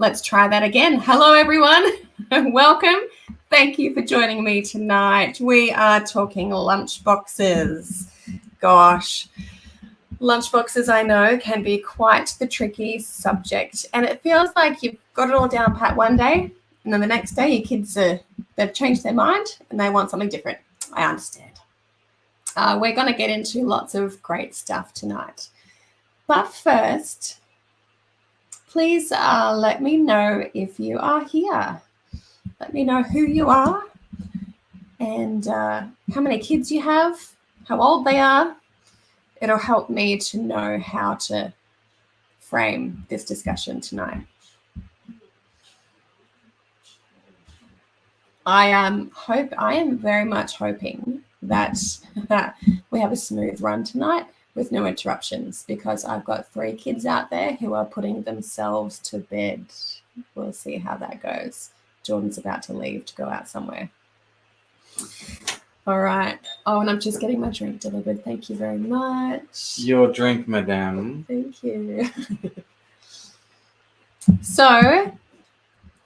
Let's try that again. Hello, everyone. Welcome. Thank you for joining me tonight. We are talking lunchboxes. Gosh, lunchboxes, I know, can be quite the tricky subject. And it feels like you've got it all down pat one day, and then the next day your kids, they've changed their mind and they want something different. I understand. We're going to get into lots of great stuff tonight. But first, please let me know if you are here. Let me know who you are and how many kids you have, how old they are. It'll help me to know how to frame this discussion tonight. I am very much hoping that we have a smooth run tonight with no interruptions, because I've got 3 kids out there who are putting themselves to bed. We'll see how that goes. Jordan's about to leave to go out somewhere. All right. Oh, and I'm just getting my drink delivered. Thank you very much. Your drink, madame. Thank you. So,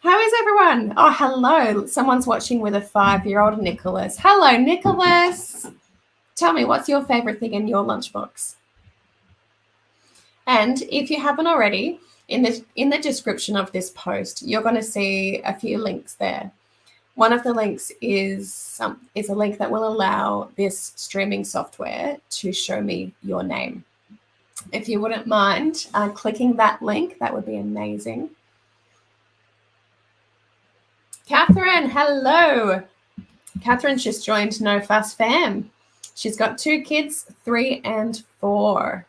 how is everyone? Oh, hello. Someone's watching with a 5-year-old, Nicholas. Hello, Nicholas. Tell me, what's your favorite thing in your lunchbox? And if you haven't already, in the description of this post, you're going to see a few links there. One of the links is a link that will allow this streaming software to show me your name. If you wouldn't mind clicking that link, that would be amazing. Catherine, hello. Catherine's just joined No Fuss Fam. She's got 2 kids, 3 and 4.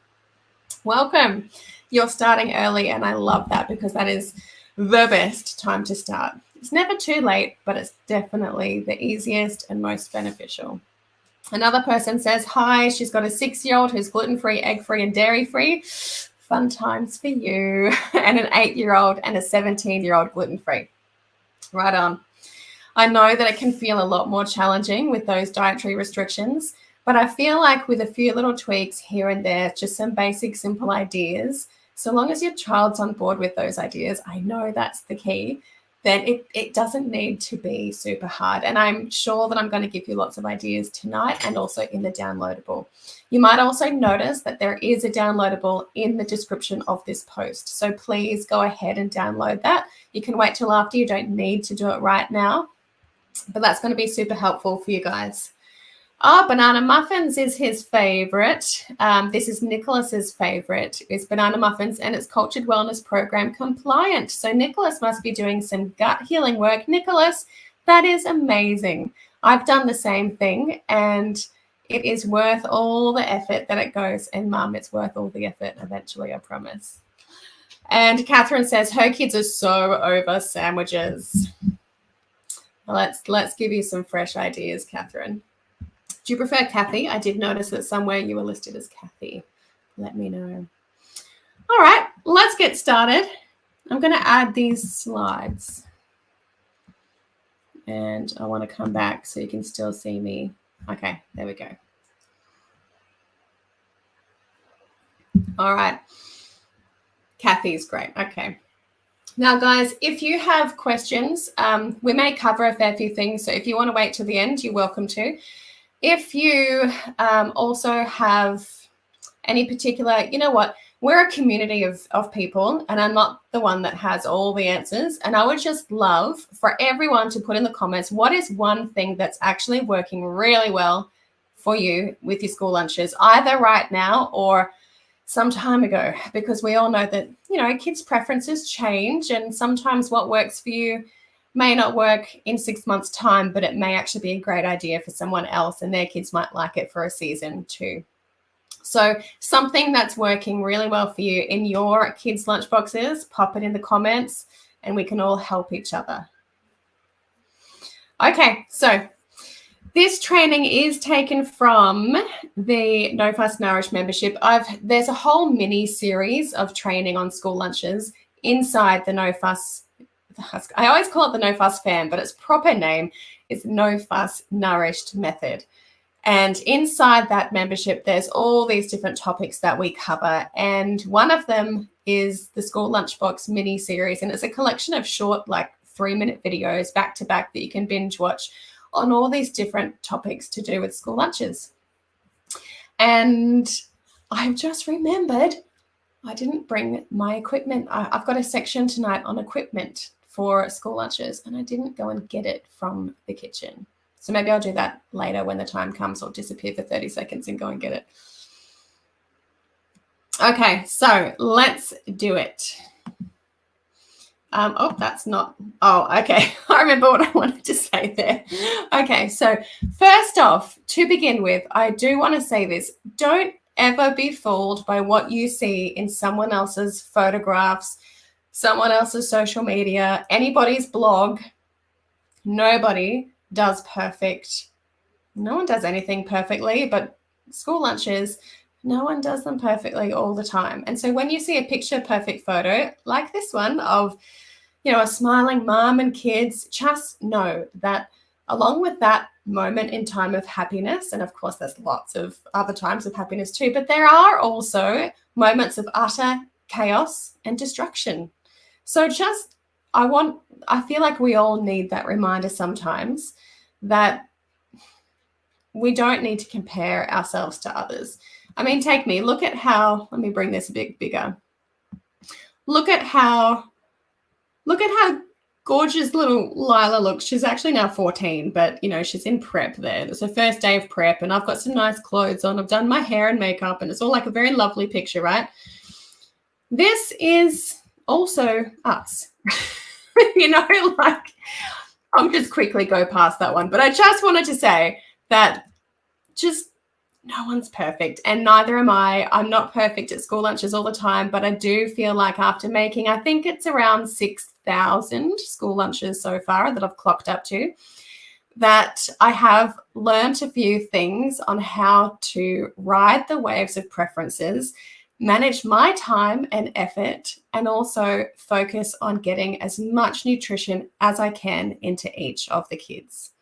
Welcome. You're starting early, and I love that, because that is the best time to start. It's never too late, but it's definitely the easiest and most beneficial. Another person says, hi, she's got a 6-year-old who's gluten-free, egg-free, and dairy-free. Fun times for you. And an 8-year-old and a 17-year-old gluten-free. Right on. I know that it can feel a lot more challenging with those dietary restrictions, but I feel like with a few little tweaks here and there, just some basic, simple ideas, so long as your child's on board with those ideas, I know that's the key, then it doesn't need to be super hard. And I'm sure that I'm going to give you lots of ideas tonight and also in the downloadable. You might also notice that there is a downloadable in the description of this post. So please go ahead and download that. You can wait till after. You don't need to do it right now, but that's going to be super helpful for you guys. Oh, banana muffins is his favorite. This is Nicholas's favorite, is banana muffins, and it's Cultured Wellness Program compliant. So Nicholas must be doing some gut healing work. Nicholas, that is amazing. I've done the same thing, and it is worth all the effort that it goes. And Mum, it's worth all the effort eventually, I promise. And Catherine says her kids are so over sandwiches. Let's give you some fresh ideas, Catherine. Do you prefer Kathy? I did notice that somewhere you were listed as Kathy. Let me know. All right, let's get started. I'm going to add these slides. And I want to come back so you can still see me. Okay, there we go. All right. Kathy's great. Okay. Now, guys, if you have questions, we may cover a fair few things. So if you want to wait till the end, you're welcome to. If you also have any particular, you know what, we're a community of people, and I'm not the one that has all the answers. And I would just love for everyone to put in the comments, what is one thing that's actually working really well for you with your school lunches, either right now or some time ago, because we all know that, you know, kids' preferences change, and sometimes what works for you may not work in 6 months' time, but it may actually be a great idea for someone else, and their kids might like it for a season too. So something that's working really well for you in your kids' lunchboxes, pop it in the comments, and we can all help each other. Okay, so this training is taken from the No Fuss Nourished membership. There's a whole mini series of training on school lunches inside the No Fuss. I always call it the No Fuss Fam, but its proper name is No Fuss Nourished method. And inside that membership, there's all these different topics that we cover. And one of them is the School Lunchbox mini series. And it's a collection of short, like 3-minute videos back to back that you can binge watch on all these different topics to do with school lunches. And I've just remembered I didn't bring my equipment. I've got a section tonight on equipment for school lunches, and I didn't go and get it from the kitchen. So maybe I'll do that later when the time comes, or disappear for 30 seconds and go and get it. Okay, so let's do it. That's not. Oh, okay. I remember what I wanted to say there. Okay, so first off, to begin with, I do want to say this. Don't ever be fooled by what you see in someone else's photographs, someone else's social media, anybody's blog. Nobody does perfect. No one does anything perfectly, but school lunches, no one does them perfectly all the time. And so when you see a picture perfect photo like this one of, a smiling mom and kids, just know that along with that moment in time of happiness, and of course there's lots of other times of happiness too, but there are also moments of utter chaos and destruction. So I feel like we all need that reminder sometimes that we don't need to compare ourselves to others. I mean, take me, look at how, let me bring this a bit bigger. Look at how gorgeous little Lila looks. She's actually now 14, but, she's in prep there. It's her first day of prep, and I've got some nice clothes on. I've done my hair and makeup, and it's all like a very lovely picture, right? This is also us. I'll just quickly go past that one. But I just wanted to say that just no one's perfect, and neither am I. I'm not perfect at school lunches all the time, but I do feel like after making, I think it's around 6,000 school lunches so far that I've clocked up to, that I have learned a few things on how to ride the waves of preferences, manage my time and effort, and also focus on getting as much nutrition as I can into each of the kids.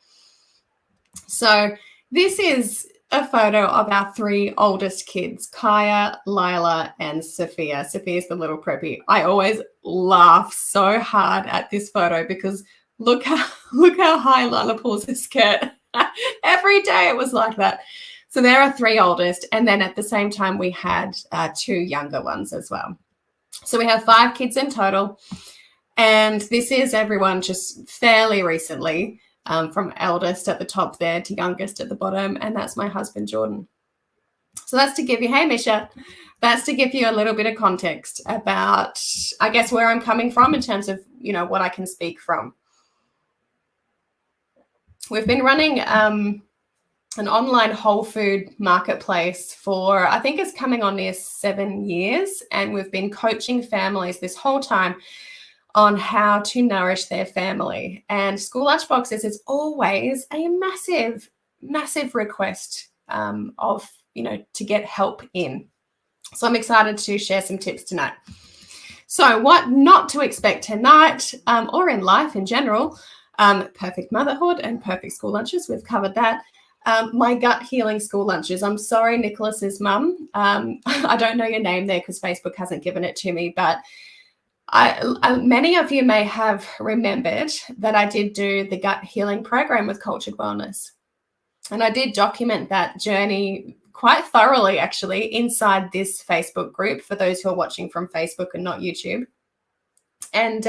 So this is a photo of our 3 oldest kids, Kaya, Lila, and Sophia. Sophia's the little preppy. I always laugh so hard at this photo because look how high Lila pulls her skirt. Every day it was like that. So there are 3 oldest, and then at the same time we had 2 younger ones as well. So we have 5 kids in total, and this is everyone just fairly recently. From eldest at the top there to youngest at the bottom, and that's my husband, Jordan. So that's to give you, hey, Misha, that's to give you a little bit of context about, I guess, where I'm coming from in terms of, what I can speak from. We've been running an online whole food marketplace for, I think it's coming on near 7 years, and we've been coaching families this whole time on how to nourish their family. And school lunchboxes is always a massive, massive request of, to get help in. So I'm excited to share some tips tonight. So what not to expect tonight or in life in general, perfect motherhood and perfect school lunches. We've covered that. My gut healing school lunches. I'm sorry, Nicholas's mum. I don't know your name there because Facebook hasn't given it to me, but many of you may have remembered that I did do the gut healing program with Cultured Wellness. And I did document that journey quite thoroughly, actually, inside this Facebook group for those who are watching from Facebook and not YouTube. And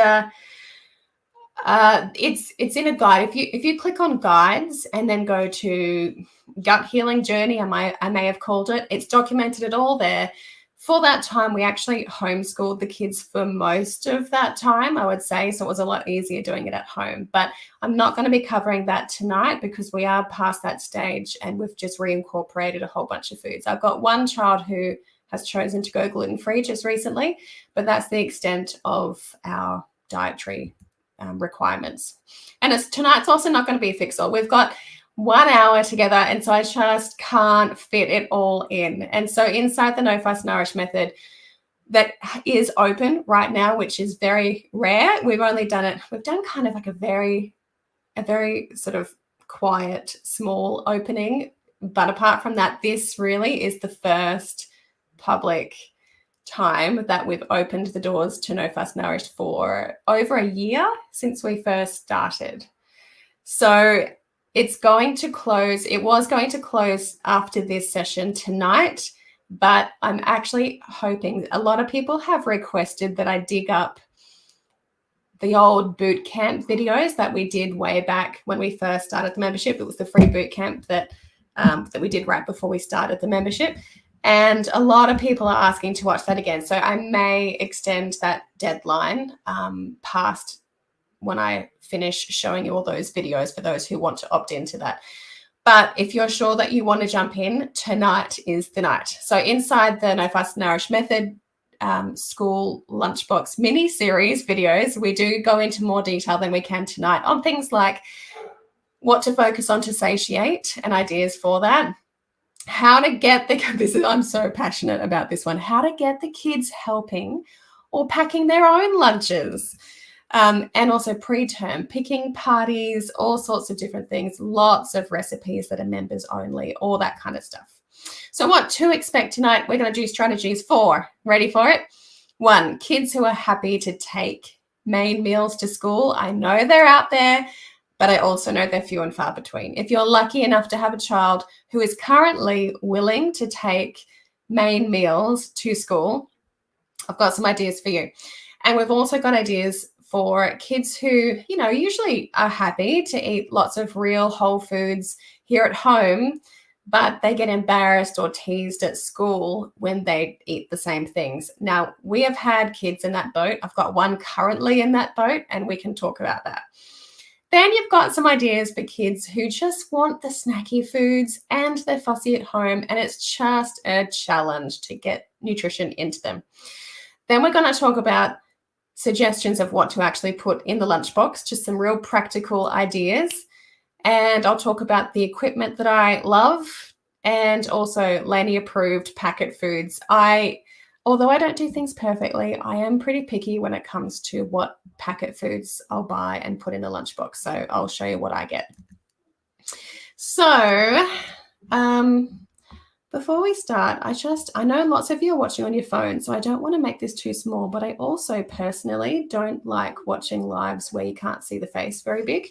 it's in a guide. If you click on guides and then go to gut healing journey, I may have called it, it's documented it all there. For that time, we actually homeschooled the kids for most of that time, I would say, so it was a lot easier doing it at home. But I'm not going to be covering that tonight because we are past that stage and we've just reincorporated a whole bunch of foods. I've got one child who has chosen to go gluten-free just recently, but that's the extent of our dietary requirements. And tonight's also not going to be a fix-all. We've got 1 hour together, and so I just can't fit it all in. And so inside the No Fuss Nourish method that is open right now, which is very rare, we've done kind of like a very sort of quiet, small opening But apart from that, this really is the first public time that we've opened the doors to No Fuss Nourished for over a year since we first started. So it's going to close. It was going to close after this session tonight, but I'm actually hoping, a lot of people have requested that I dig up the old boot camp videos that we did way back when we first started the membership. It was the free boot camp that we did right before we started the membership. And a lot of people are asking to watch that again. So I may extend that deadline past when I finish showing you all those videos for those who want to opt into that. But if you're sure that you want to jump in, tonight is the night. So inside the No Fuss Nourish Method school lunchbox mini series videos, we do go into more detail than we can tonight on things like what to focus on to satiate and ideas for that. How to get I'm so passionate about this one. How to get the kids helping or packing their own lunches. And also preterm, picking parties, all sorts of different things, lots of recipes that are members only, all that kind of stuff. So what to expect tonight, we're going to do strategies for, ready for it? 1, kids who are happy to take main meals to school. I know they're out there, but I also know they're few and far between. If you're lucky enough to have a child who is currently willing to take main meals to school, I've got some ideas for you. And we've also got ideas for kids who, usually are happy to eat lots of real whole foods here at home, but they get embarrassed or teased at school when they eat the same things. Now, we have had kids in that boat. I've got one currently in that boat, and we can talk about that. Then you've got some ideas for kids who just want the snacky foods and they're fussy at home, and it's just a challenge to get nutrition into them. Then we're going to talk about suggestions of what to actually put in the lunchbox, just some real practical ideas. And I'll talk about the equipment that I love and also Lainey approved packet foods. Although I don't do things perfectly, I am pretty picky when it comes to what packet foods I'll buy and put in a lunchbox. So I'll show you what I get. So before we start, I know lots of you are watching on your phone, so I don't want to make this too small, but I also personally don't like watching lives where you can't see the face very big.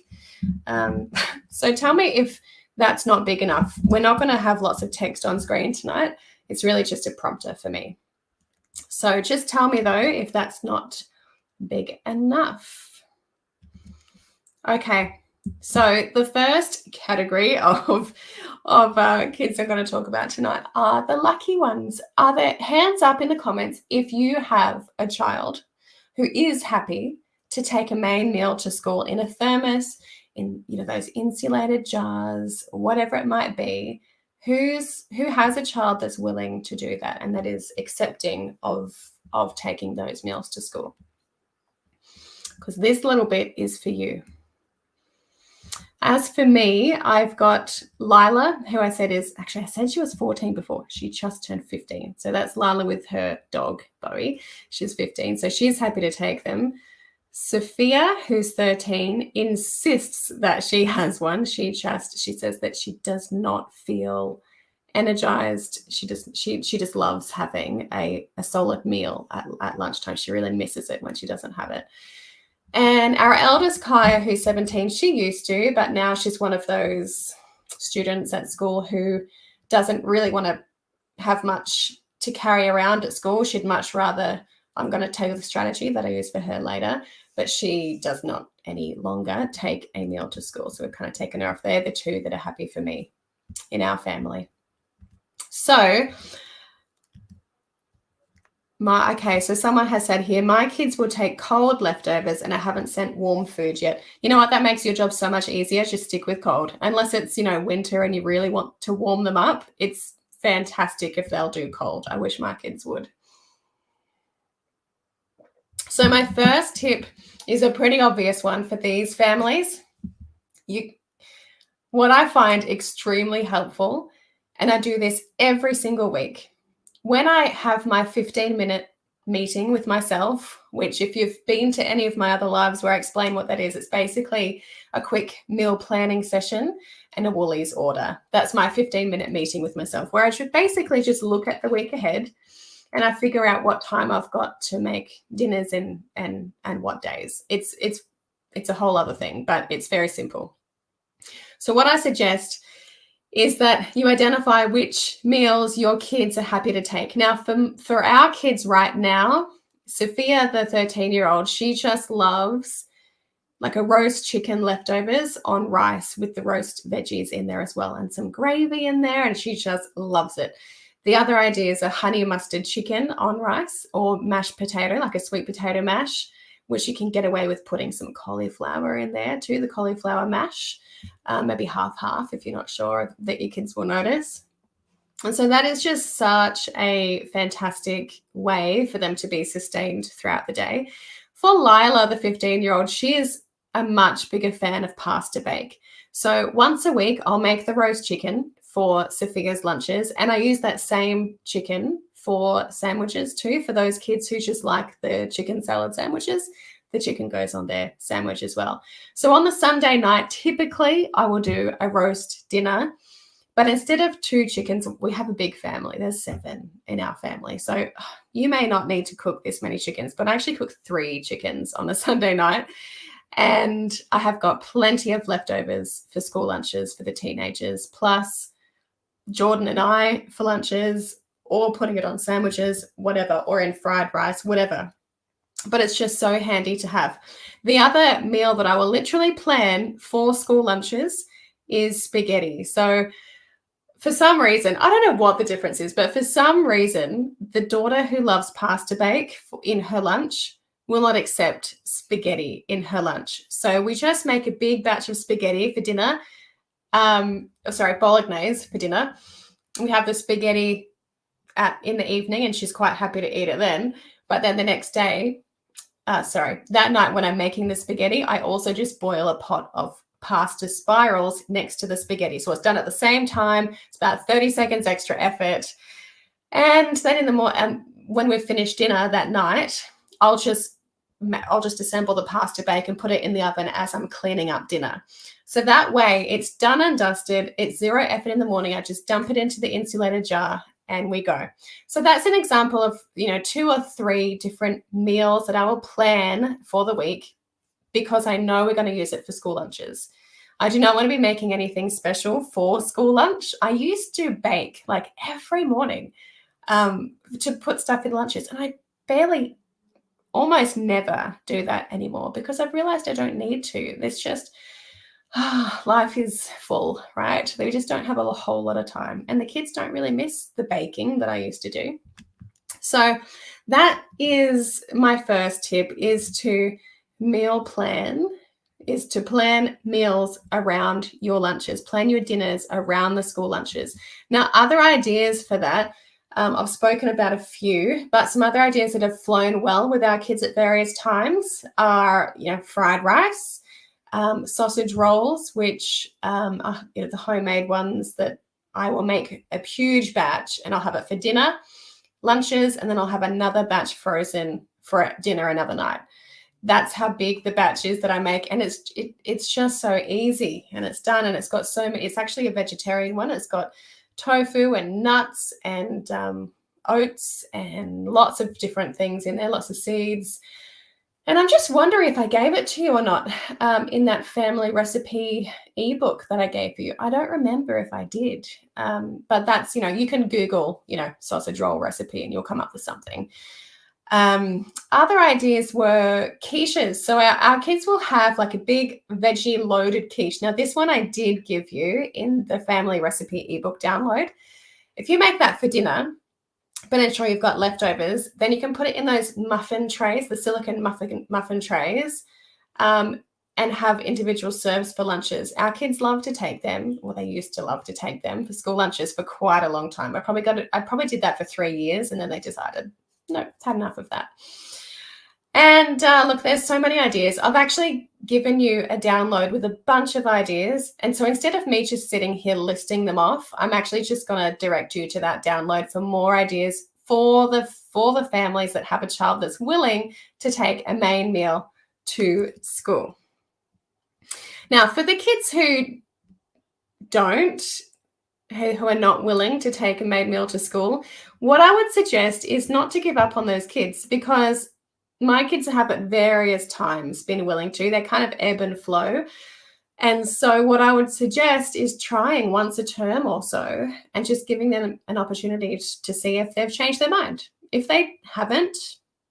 So tell me if that's not big enough. We're not going to have lots of text on screen tonight. It's really just a prompter for me. So just tell me, though, if that's not big enough. Okay. So the first category of kids I'm going to talk about tonight are the lucky ones. Are there hands up in the comments if you have a child who is happy to take a main meal to school in a thermos, in those insulated jars, whatever it might be, who has a child that's willing to do that and that is accepting of taking those meals to school? Because this little bit is for you. As for me, I've got Lila, who I said she was 14 before. She just turned 15. So that's Lila with her dog, Bowie. She's 15. So she's happy to take them. Sophia, who's 13, insists that she has one. She says that she does not feel energized. She just loves having a solid meal at lunchtime. She really misses it when she doesn't have it. And our eldest, Kaya, who's 17, she used to, but now she's one of those students at school who doesn't really want to have much to carry around at school. She'd much rather, I'm going to tell you the strategy that I use for her later, but she does not any longer take a meal to school. So we've kind of taken her off there, the two that are happy for me in our family. So so someone has said here, my kids will take cold leftovers and I haven't sent warm food yet. You know what? That makes your job so much easier. Just stick with cold. Unless it's, winter and you really want to warm them up. It's fantastic if they'll do cold. I wish my kids would. So my first tip is a pretty obvious one for these families. What I find extremely helpful, and I do this every single week, when I have my 15-minute meeting with myself, which if you've been to any of my other lives where I explain what that is, it's basically a quick meal planning session and a Woolies order. That's my 15-minute meeting with myself, where I should basically just look at the week ahead and I figure out what time I've got to make dinners and what days. It's a whole other thing, but it's very simple. So what I suggest is that you identify which meals your kids are happy to take. Now, for our kids right now, Sophia, the 13-year-old, she just loves like a roast chicken leftovers on rice with the roast veggies in there as well and some gravy in there, and she just loves it. The other idea is a honey mustard chicken on rice or mashed potato, like a sweet potato mash, which you can get away with putting some cauliflower in there too, the cauliflower mash, maybe half if you're not sure that your kids will notice. And so that is just such a fantastic way for them to be sustained throughout the day. For Lila, the 15-year-old, she is a much bigger fan of pasta bake. So once a week, I'll make the roast chicken for Sophia's lunches, and I use that same chicken for sandwiches too, for those kids who just like the chicken salad sandwiches. The chicken goes on their sandwich as well. So on the Sunday night, typically I will do a roast dinner, but instead of 2 chickens, we have a big family. There's 7 in our family. So you may not need to cook this many chickens, but I actually cook 3 chickens on a Sunday night. And I have got plenty of leftovers for school lunches for the teenagers, plus Jordan and I for lunches, or putting it on sandwiches, whatever, or in fried rice, whatever. But it's just so handy to have. The other meal that I will literally plan for school lunches is spaghetti. So for some reason, I don't know what the difference is, but for some reason, the daughter who loves pasta bake in her lunch will not accept spaghetti in her lunch. So we just make a big batch of spaghetti for dinner. Bolognese for dinner. We have the spaghetti in the evening, and she's quite happy to eat it then. But then the next day, that night when I'm making the spaghetti, I also just boil a pot of pasta spirals next to the spaghetti. So it's done at the same time. It's about 30 seconds extra effort. And then in the morning, when we've finished dinner that night, I'll just assemble the pasta bake and put it in the oven as I'm cleaning up dinner. So that way it's done and dusted. It's 0 effort in the morning. I just dump it into the insulated jar and we go. So that's an example of, 2 or 3 different meals that I will plan for the week because I know we're going to use it for school lunches. I do not want to be making anything special for school lunch. I used to bake like every morning to put stuff in lunches, and I almost never do that anymore because I've realized I don't need to. It's just, life is full, right? We just don't have a whole lot of time, and the kids don't really miss the baking that I used to do. So that is my first tip, is to plan meals around your lunches, plan your dinners around the school lunches. Now, other ideas for that, I've spoken about a few, but some other ideas that have flown well with our kids at various times are, fried rice, sausage rolls, which are the homemade ones that I will make a huge batch, and I'll have it for dinner, lunches, and then I'll have another batch frozen for dinner another night. That's how big the batch is that I make, and it's just so easy, and it's done, and it's got so many. It's actually a vegetarian one. It's got tofu and nuts and oats and lots of different things in there, lots of seeds. And I'm just wondering if I gave it to you or not in that family recipe ebook that I gave you. I don't remember if I did, but that's, you can Google, sausage roll recipe and you'll come up with something. Other ideas were quiches. So our kids will have like a big veggie loaded quiche. Now, this one I did give you in the family recipe ebook download. If you make that for dinner, but ensure you've got leftovers, then you can put it in those muffin trays, the silicone muffin trays, and have individual serves for lunches. Our kids love to take them, or they used to love to take them for school lunches for quite a long time. I probably did that for 3 years, and then they decided, no, it's had enough of that. And look, there's so many ideas. I've actually given you a download with a bunch of ideas. And so instead of me just sitting here listing them off, I'm actually just going to direct you to that download for more ideas for for the families that have a child that's willing to take a main meal to school. Now, for the kids who are not willing to take a made meal to school, what I would suggest is not to give up on those kids, because my kids have at various times been willing to. They kind of ebb and flow. And so what I would suggest is trying once a term or so and just giving them an opportunity to see if they've changed their mind. If they haven't,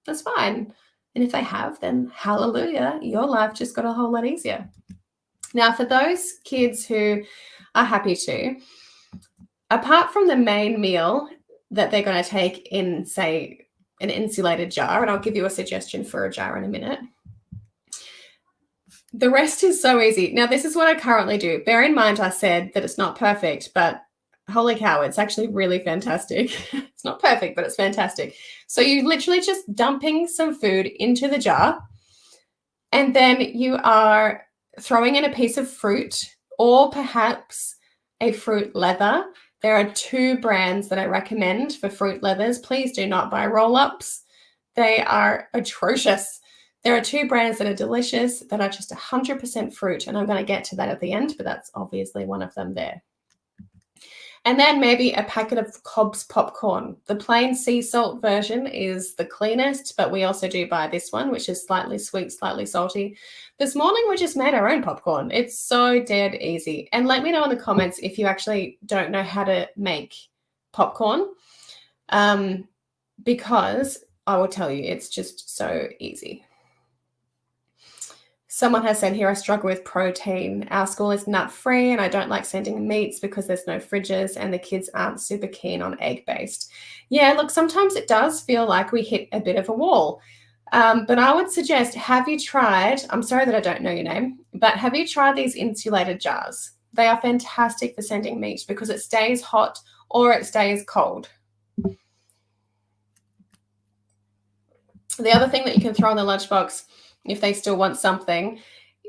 that's fine. And if they have, then hallelujah, your life just got a whole lot easier. Now, for those kids who are happy to, apart from the main meal that they're going to take in, say, an insulated jar, and I'll give you a suggestion for a jar in a minute, the rest is so easy. Now, this is what I currently do. Bear in mind, I said that it's not perfect, but holy cow, it's actually really fantastic. It's not perfect, but it's fantastic. So you literally just dumping some food into the jar, and then you are throwing in a piece of fruit or perhaps a fruit leather. There are 2 brands that I recommend for fruit leathers. Please do not buy roll-ups. They are atrocious. There are 2 brands that are delicious that are just 100% fruit, and I'm going to get to that at the end, but that's obviously one of them there. And then maybe a packet of Cobb's popcorn. The plain sea salt version is the cleanest, but we also do buy this one, which is slightly sweet, slightly salty. This morning, we just made our own popcorn. It's so dead easy. And let me know in the comments if you actually don't know how to make popcorn, because I will tell you, it's just so easy. Someone has said here, I struggle with protein. Our school is nut-free and I don't like sending meats because there's no fridges and the kids aren't super keen on egg-based. Yeah, look, sometimes it does feel like we hit a bit of a wall. But I would suggest, have you tried, I'm sorry that I don't know your name, but have you tried these insulated jars? They are fantastic for sending meat because it stays hot or it stays cold. The other thing that you can throw in the lunchbox, if they still want something,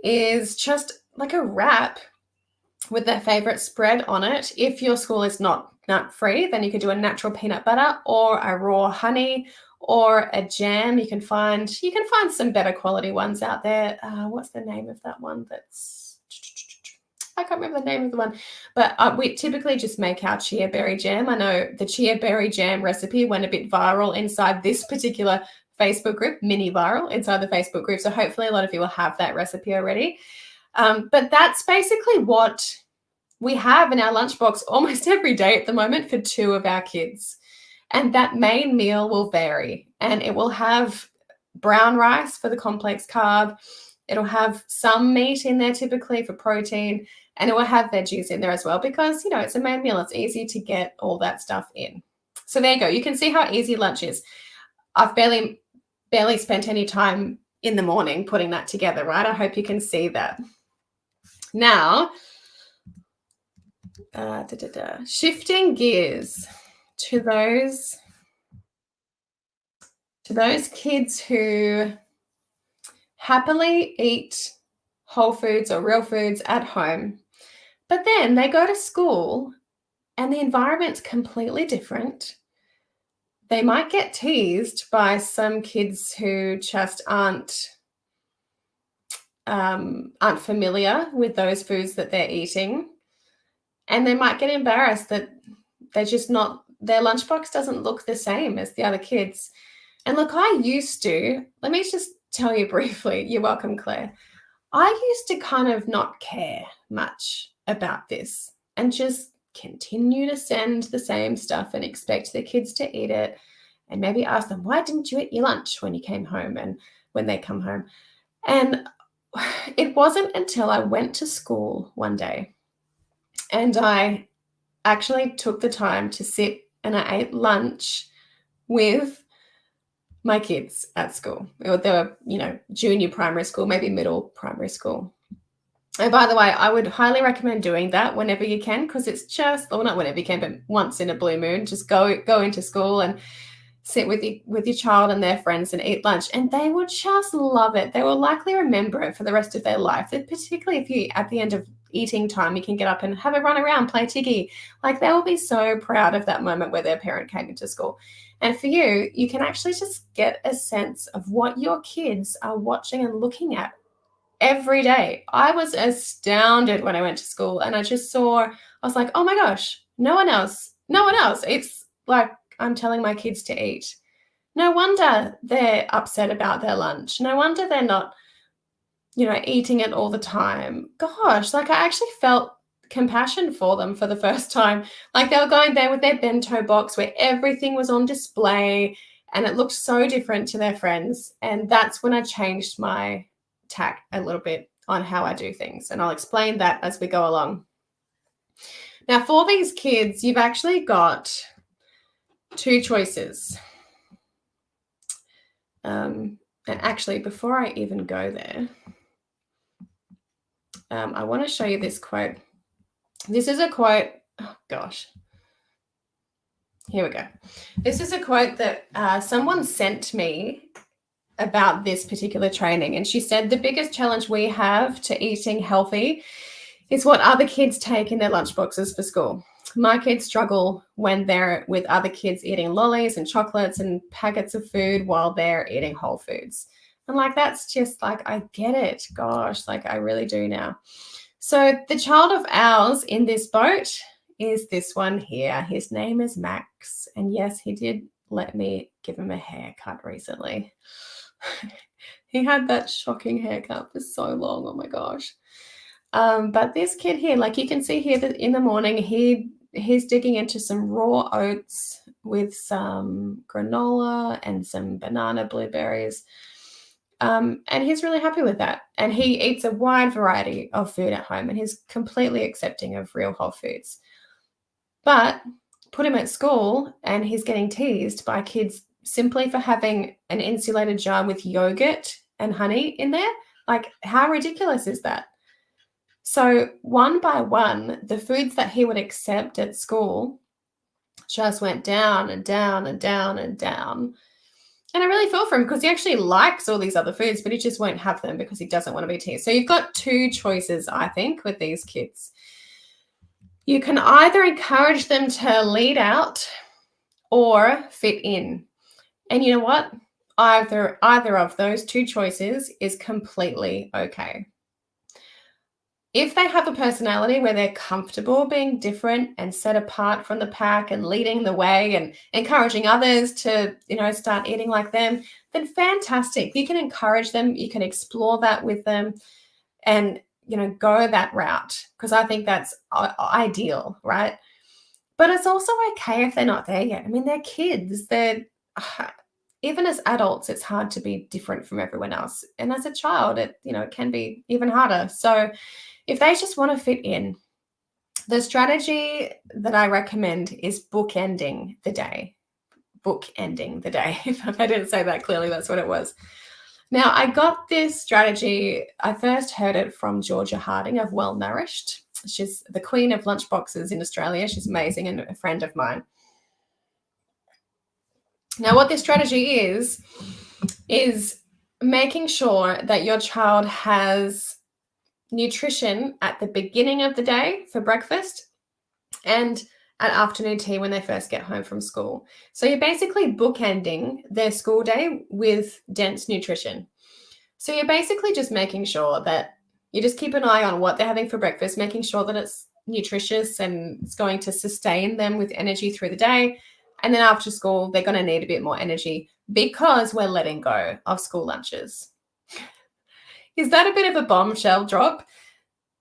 is just like a wrap with their favorite spread on it. If your school is not nut-free, then you could do a natural peanut butter or a raw honey or a jam. You can find some better quality ones out there. What's the name of that one? I can't remember the name of the one, but we typically just make our chia berry jam. I know the chia berry jam recipe went a bit viral inside this particular Facebook group, mini viral inside the Facebook group. So hopefully a lot of you will have that recipe already. But that's basically what we have in our lunchbox almost every day at the moment for 2 of our kids. And that main meal will vary, and it will have brown rice for the complex carb. It'll have some meat in there typically for protein, and it will have veggies in there as well because, you know, it's a main meal. It's easy to get all that stuff in. So there you go. You can see how easy lunch is. I've barely spent any time in the morning putting that together, right? I hope you can see that. Now, shifting gears to those kids who happily eat whole foods or real foods at home, but then they go to school and the environment's completely different. They might get teased by some kids who just aren't familiar with those foods that they're eating. And they might get embarrassed that they're just not, their lunchbox doesn't look the same as the other kids. And look, I used to, let me just tell you briefly, you're welcome, Claire. I used to kind of not care much about this and just continue to send the same stuff and expect the kids to eat it, and maybe ask them, why didn't you eat your lunch when you came home and when they come home? And it wasn't until I went to school one day and I actually took the time to sit and I ate lunch with my kids at school. They were, you know, junior primary school, maybe middle primary school. And by the way, I would highly recommend doing that whenever you can, because it's just, well, not whenever you can, but once in a blue moon, just go into school and sit with your child and their friends and eat lunch. And they will just love it. They will likely remember it for the rest of their life. Particularly if you, at the end of eating time, you can get up and have a run around, play tiggy. Like, they will be so proud of that moment where their parent came into school. And for you, you can actually just get a sense of what your kids are watching and looking at every day. I was astounded when I went to school and I was like, oh my gosh, no one else. It's like I'm telling my kids to eat. No wonder they're upset about their lunch. No wonder they're not, eating it all the time. Gosh, like I actually felt compassion for them for the first time. Like they were going there with their bento box where everything was on display and it looked so different to their friends. And that's when I changed my tack a little bit on how I do things. And I'll explain that as we go along. Now, for these kids, you've actually got two choices. And actually, before I even go there, I want to show you this quote. This is a quote. Oh, gosh. Here we go. This is a quote that someone sent me about this particular training. And she said, the biggest challenge we have to eating healthy is what other kids take in their lunchboxes for school. My kids struggle when they're with other kids eating lollies and chocolates and packets of food while they're eating whole foods. And like, that's just like, I get it. Gosh, like I really do now. So the child of ours in this boat is this one here. His name is Max. And yes, he did let me give him a haircut recently. He had that shocking haircut for so long. Oh my gosh. But this kid here, like you can see here that in the morning, he's digging into some raw oats with some granola and some banana blueberries. And he's really happy with that. And he eats a wide variety of food at home and he's completely accepting of real whole foods. But put him at school and he's getting teased by kids simply for having an insulated jar with yogurt and honey in there. Like, how ridiculous is that? So one by one, the foods that he would accept at school just went down and down and down and down. And I really feel for him because he actually likes all these other foods, but he just won't have them because he doesn't want to be teased. So you've got two choices, I think, with these kids. You can either encourage them to lead out or fit in. And you know what? Either of those two choices is completely okay. If they have a personality where they're comfortable being different and set apart from the pack and leading the way and encouraging others to, start eating like them, then fantastic. You can encourage them. You can explore that with them and, go that route because I think that's ideal, right? But it's also okay if they're not there yet. I mean, they're kids. Even as adults, it's hard to be different from everyone else. And as a child, it can be even harder. So if they just want to fit in, the strategy that I recommend is bookending the day. Bookending the day. If I didn't say that clearly, that's what it was. Now, I got this strategy. I first heard it from Georgia Harding of Well Nourished. She's the queen of lunchboxes in Australia. She's amazing and a friend of mine. Now, what this strategy is making sure that your child has nutrition at the beginning of the day for breakfast and at afternoon tea when they first get home from school. So you're basically bookending their school day with dense nutrition. So you're basically just making sure that you just keep an eye on what they're having for breakfast, making sure that it's nutritious and it's going to sustain them with energy through the day. And then after school, they're going to need a bit more energy because we're letting go of school lunches. Is that a bit of a bombshell drop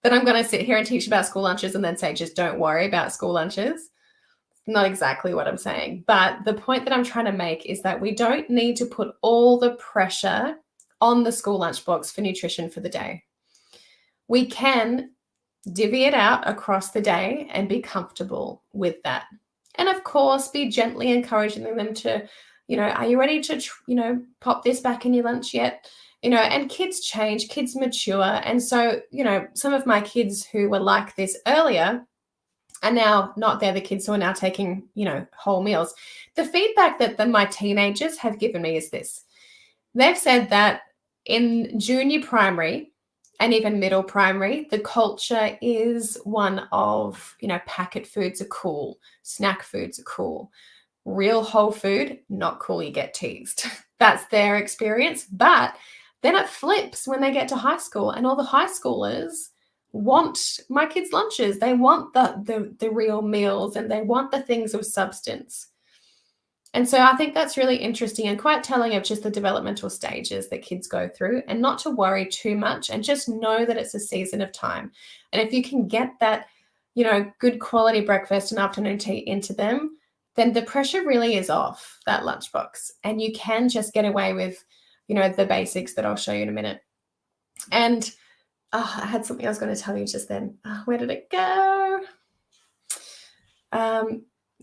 that I'm going to sit here and teach about school lunches and then say, just don't worry about school lunches? Not exactly what I'm saying. But the point that I'm trying to make is that we don't need to put all the pressure on the school lunchbox for nutrition for the day. We can divvy it out across the day and be comfortable with that. And of course, be gently encouraging them to, are you ready to, pop this back in your lunch yet? And kids change, kids mature. And so, some of my kids who were like this earlier are now not, they're the kids who are now taking, whole meals. The feedback that my teenagers have given me is this. They've said that in junior primary and even middle primary, the culture is one of, packet foods are cool, snack foods are cool. real whole food, not cool, you get teased. That's their experience. But then it flips when they get to high school, and all the high schoolers want my kids' lunches. They want the real meals, and they want the things of substance. And so I think that's really interesting and quite telling of just the developmental stages that kids go through, and not to worry too much and just know that it's a season of time. And if you can get that, good quality breakfast and afternoon tea into them, then the pressure really is off that lunchbox, and you can just get away with, the basics that I'll show you in a minute. And I had something I was going to tell you just then. Where did it go?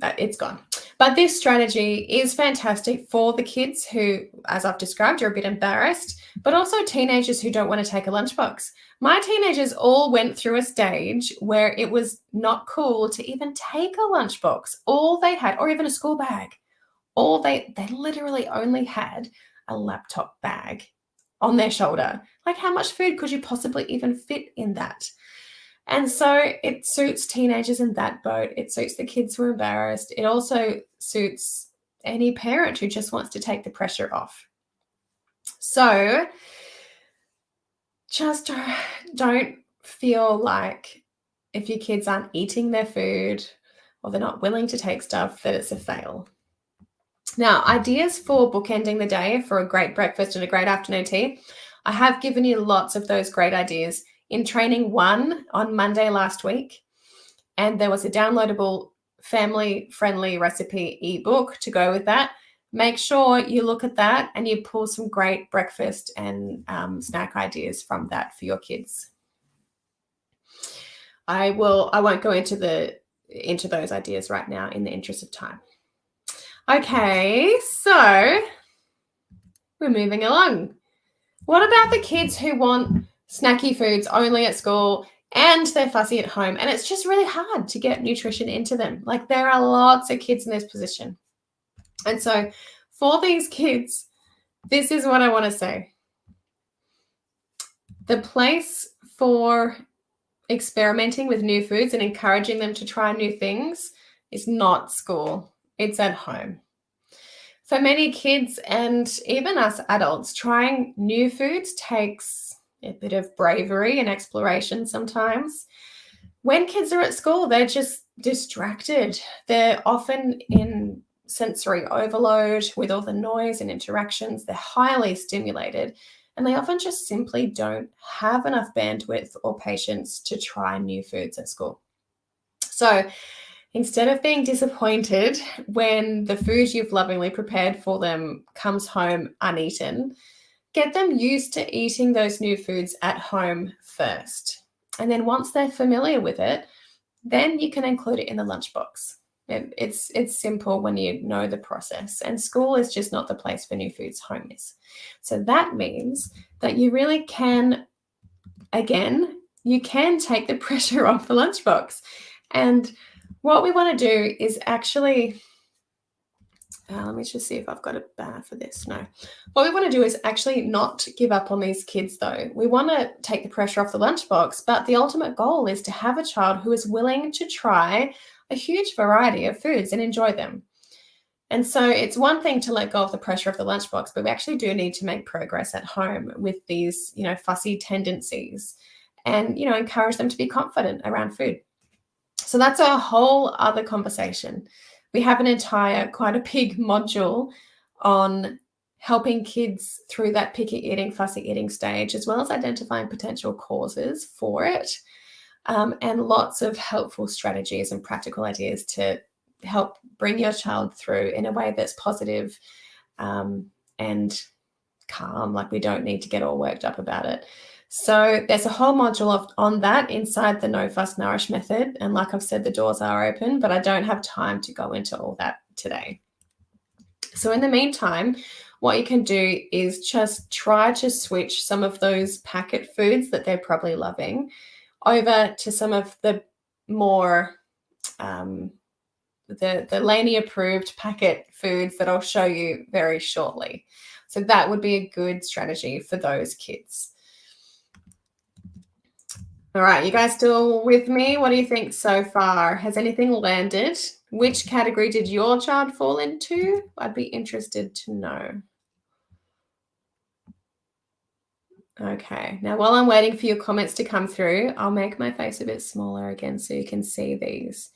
It's gone. But this strategy is fantastic for the kids who, as I've described, are a bit embarrassed, but also teenagers who don't want to take a lunchbox. My teenagers all went through a stage where it was not cool to even take a lunchbox. All they had, or even a school bag, they literally only had a laptop bag on their shoulder. Like, how much food could you possibly even fit in that? And so it suits teenagers in that boat. It suits the kids who are embarrassed. It also suits any parent who just wants to take the pressure off. So just don't feel like if your kids aren't eating their food or they're not willing to take stuff, that it's a fail. Now, ideas for bookending the day for a great breakfast and a great afternoon tea. I have given you lots of those great ideas in training 1 on Monday last week, and there was a downloadable family-friendly recipe ebook to go with that. Make sure you look at that and you pull some great breakfast and snack ideas from that for your kids. I won't go into those ideas right now in the interest of time. Okay, so we're moving along. What about the kids who want snacky foods only at school and they're fussy at home, and it's just really hard to get nutrition into them? Like, there are lots of kids in this position. And so for these kids, this is what I want to say. The place for experimenting with new foods and encouraging them to try new things is not school. It's at home. For many kids and even us adults, trying new foods takes a bit of bravery and exploration sometimes. When kids are at school, they're just distracted. They're often in sensory overload with all the noise and interactions. They're highly stimulated, and they often just simply don't have enough bandwidth or patience to try new foods at school. So instead of being disappointed when the food you've lovingly prepared for them comes home uneaten, get them used to eating those new foods at home first. And then once they're familiar with it, then you can include it in the lunchbox. It's simple when you know the process, and school is just not the place for new foods, home is. So that means that you really can, again, you can take the pressure off the lunchbox. And what we want to do is actually, let me just see if I've got a banner for this. No. What we want to do is actually not give up on these kids, though. We want to take the pressure off the lunchbox, but the ultimate goal is to have a child who is willing to try a huge variety of foods and enjoy them. And so it's one thing to let go of the pressure of the lunchbox, but we actually do need to make progress at home with these, fussy tendencies, and, encourage them to be confident around food. So that's a whole other conversation. We have quite a big module on helping kids through that picky eating, fussy eating stage, as well as identifying potential causes for it, and lots of helpful strategies and practical ideas to help bring your child through in a way that's positive and calm. Like, we don't need to get all worked up about it. So there's a whole module on that inside the No Fuss Nourish method. And like I've said, the doors are open, but I don't have time to go into all that today. So in the meantime, what you can do is just try to switch some of those packet foods that they're probably loving over to some of the more the Laney approved packet foods that I'll show you very shortly. So that would be a good strategy for those kids. All right, you guys still with me? What do you think so far? Has anything landed? Which category did your child fall into? I'd be interested to know. Okay, now while I'm waiting for your comments to come through, I'll make my face a bit smaller again so you can see these.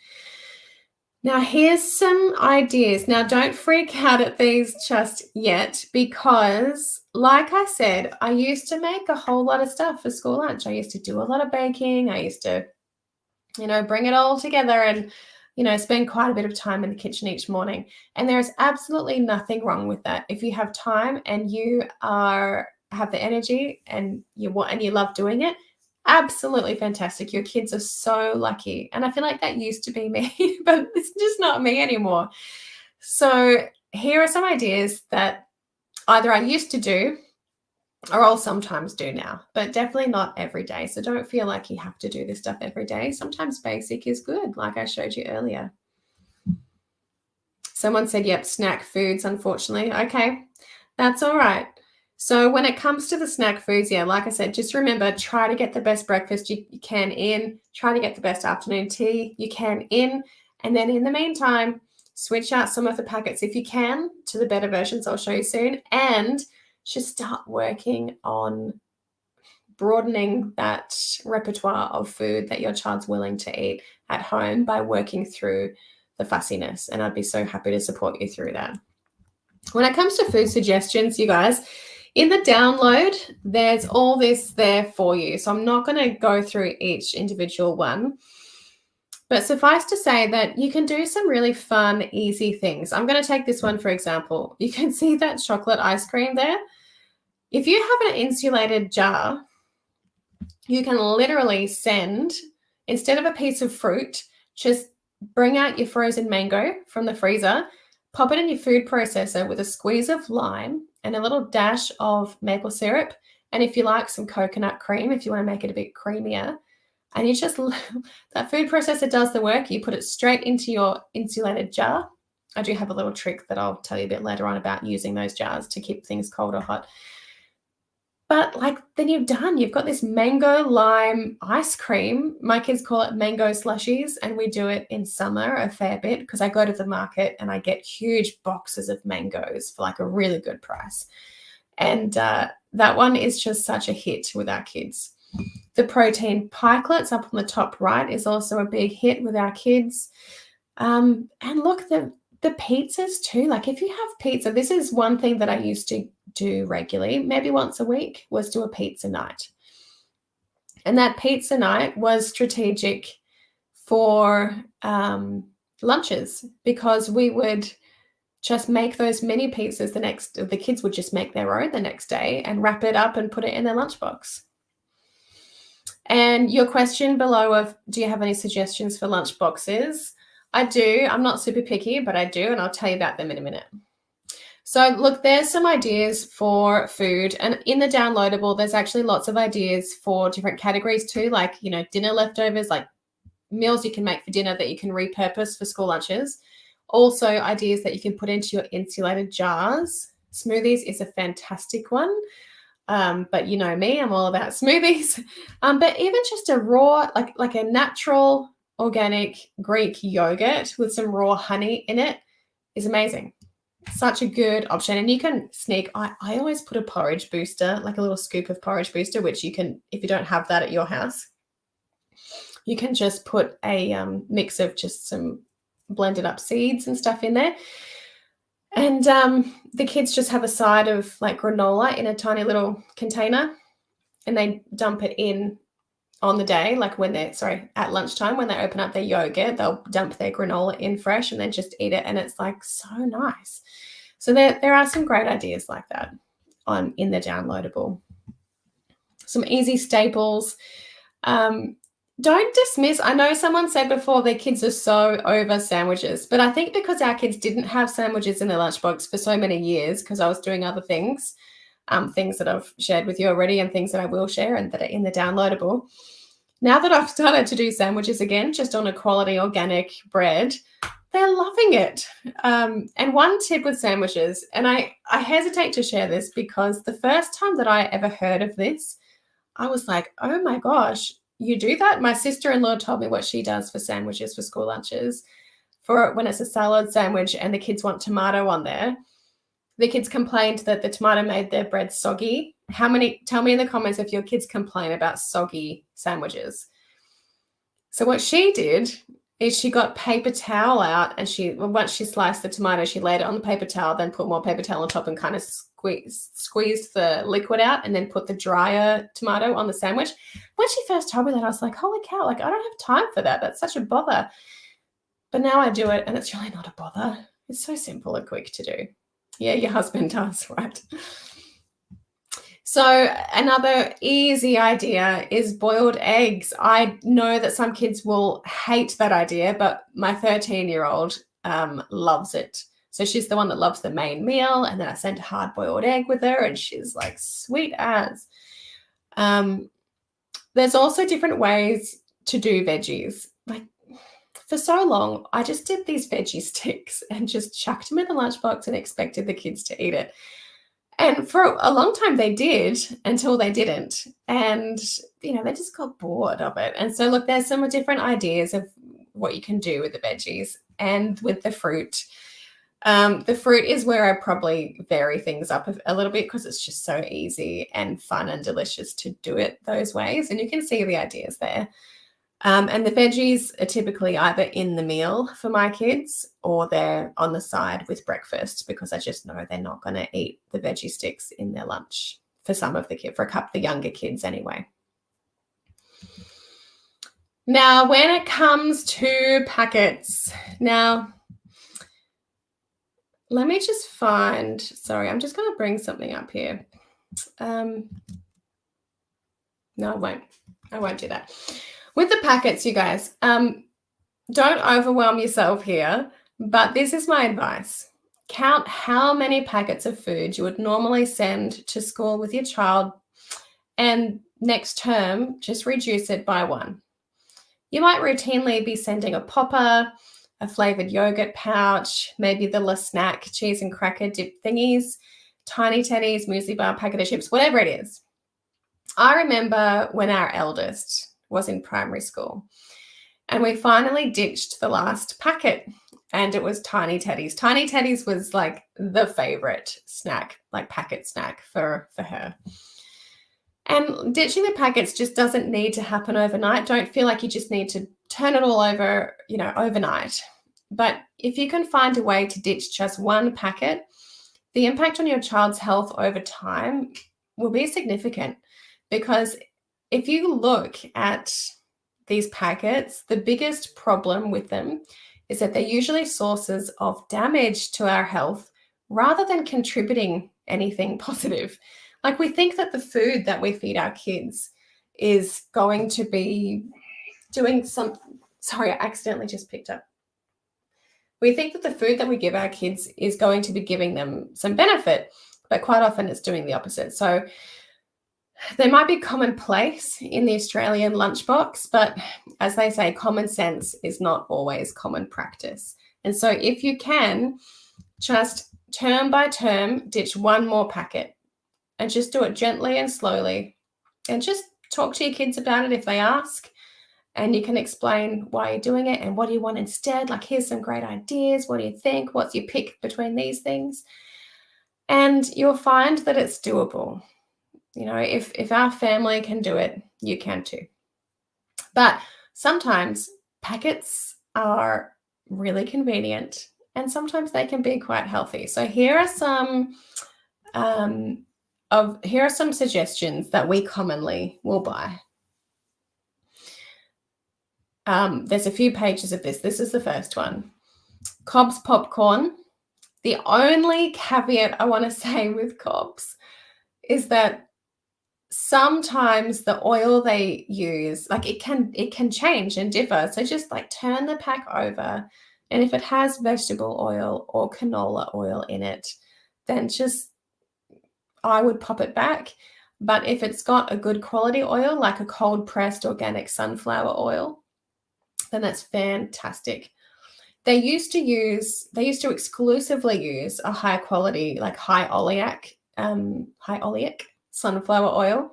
Now, here's some ideas. Now, don't freak out at these just yet because, like I said, I used to make a whole lot of stuff for school lunch. I used to do a lot of baking. I used to, bring it all together and, spend quite a bit of time in the kitchen each morning. And there is absolutely nothing wrong with that. If you have time and you have the energy and you love doing it, absolutely fantastic. Your kids are so lucky. And I feel like that used to be me, but it's just not me anymore. So here are some ideas that either I used to do or I'll sometimes do now, but definitely not every day. So don't feel like you have to do this stuff every day. Sometimes basic is good, like I showed you earlier. Someone said, yep, snack foods, unfortunately. Okay, that's all right. So when it comes to the snack foods, yeah, like I said, just remember, try to get the best breakfast you can in, try to get the best afternoon tea you can in, and then in the meantime, switch out some of the packets if you can to the better versions I'll show you soon, and just start working on broadening that repertoire of food that your child's willing to eat at home by working through the fussiness, and I'd be so happy to support you through that. When it comes to food suggestions, you guys, in the download, there's all this there for you. So I'm not going to go through each individual one, but suffice to say that you can do some really fun, easy things. I'm going to take this one, for example. You can see that chocolate ice cream there. If you have an insulated jar, you can literally send, instead of a piece of fruit, just bring out your frozen mango from the freezer, pop it in your food processor with a squeeze of lime and a little dash of maple syrup. And if you like some coconut cream, if you want to make it a bit creamier, and you just, that food processor does the work. You put it straight into your insulated jar. I do have a little trick that I'll tell you a bit later on about using those jars to keep things cold or hot. But then you've done, you've got this mango lime ice cream. My kids call it mango slushies, and we do it in summer a fair bit because I go to the market and I get huge boxes of mangoes for a really good price. And that one is just such a hit with our kids. The protein pikelets up on the top right is also a big hit with our kids. And look, the pizzas too. If you have pizza, this is one thing that I used to do regularly, maybe once a week, was do a pizza night. And that pizza night was strategic for lunches because we would just make those mini pizzas the kids would just make their own the next day and wrap it up and put it in their lunchbox. And your question below of, do you have any suggestions for lunch boxes? I do. I'm not super picky, but I do, and I'll tell you about them in a minute. So look, there's some ideas for food, and in the downloadable, there's actually lots of ideas for different categories too, dinner leftovers, meals you can make for dinner that you can repurpose for school lunches. Also ideas that you can put into your insulated jars. Smoothies is a fantastic one. But you know me, I'm all about smoothies. But even just a raw, like a natural organic Greek yogurt with some raw honey in it is amazing. Such a good option. And you can sneak, I always put a porridge booster, like a little scoop of porridge booster, which you can, if you don't have that at your house, you can just put a mix of just some blended up seeds and stuff in there. And the kids just have a side of granola in a tiny little container, and they dump it in on the day, at lunchtime when they open up their yogurt, they'll dump their granola in fresh and then just eat it, and it's so nice. So there are some great ideas like that in the downloadable. Some easy staples. Don't dismiss. I know someone said before their kids are so over sandwiches, but I think because our kids didn't have sandwiches in their lunchbox for so many years, because I was doing other things, things that I've shared with you already and things that I will share and that are in the downloadable. Now that I've started to do sandwiches again, just on a quality organic bread, they're loving it. And one tip with sandwiches, and I hesitate to share this because the first time that I ever heard of this, I was like, oh my gosh, you do that? My sister-in-law told me what she does for sandwiches for school lunches. for when it's a salad sandwich and the kids want tomato on there, the kids complained that the tomato made their bread soggy. Tell me in the comments if your kids complain about soggy sandwiches. So what she did is she got paper towel out, and once she sliced the tomato, she laid it on the paper towel, then put more paper towel on top and kind of squeezed the liquid out, and then put the drier tomato on the sandwich. When she first told me that, I was like, holy cow, like I don't have time for that. That's such a bother. But now I do it, and it's really not a bother. It's so simple and quick to do. Yeah, your husband does, right? So another easy idea is boiled eggs. I know that some kids will hate that idea, but my 13-year-old loves it. So she's the one that loves the main meal, and then I sent a hard-boiled egg with her, and she's like, sweet as. There's also different ways to do veggies. Like for so long, I just did these veggie sticks and just chucked them in the lunchbox and expected the kids to eat it. And for a long time they did, until they didn't. And, they just got bored of it. And so, look, there's some different ideas of what you can do with the veggies and with the fruit. The fruit is where I probably vary things up a little bit, because it's just so easy and fun and delicious to do it those ways. And you can see the ideas there. And the veggies are typically either in the meal for my kids, or they're on the side with breakfast, because I just know they're not going to eat the veggie sticks in their lunch for for a couple of the younger kids anyway. Now, when it comes to packets, let me just sorry, I'm just going to bring something up here. No, I won't do that. With the packets, you guys, don't overwhelm yourself here, but this is my advice. Count how many packets of food you would normally send to school with your child, and next term, just reduce it by 1. You might routinely be sending a popper, a flavored yogurt pouch, maybe the La Snack cheese and cracker dip thingies, Tiny Teddies, muesli bar, packet of chips, whatever it is. I remember when our eldest was in primary school, and we finally ditched the last packet, and it was Tiny Teddies. Tiny Teddies was like the favorite snack, like packet snack for her. And ditching the packets just doesn't need to happen overnight. Don't feel like you just need to turn it all over, overnight. But if you can find a way to ditch just 1 packet, the impact on your child's health over time will be significant. Because if you look at these packets, the biggest problem with them is that they're usually sources of damage to our health rather than contributing anything positive. Like, we think that the food that we feed our kids is going to be doing something. Sorry, I accidentally just picked up. We think that the food that we give our kids is going to be giving them some benefit, but quite often it's doing the opposite. So they might be commonplace in the Australian lunchbox, but as they say, common sense is not always common practice. And so if you can, just term by term, ditch 1 more packet, and just do it gently and slowly, and just talk to your kids about it if they ask, and you can explain why you're doing it and what do you want instead. Like, here's some great ideas. What do you think? What's your pick between these things? And you'll find that it's doable. If our family can do it, you can too. But sometimes packets are really convenient, and sometimes they can be quite healthy. So here are some suggestions that we commonly will buy. There's a few pages of this. This is the first one. Cobb's popcorn. The only caveat I want to say with Cobb's is that sometimes the oil they use, like, it can change and differ. So just like turn the pack over, and if it has vegetable oil or canola oil in it, then I would pop it back. But if it's got a good quality oil, like a cold pressed organic sunflower oil, then that's fantastic. They used to exclusively use a high quality, like high oleic sunflower oil,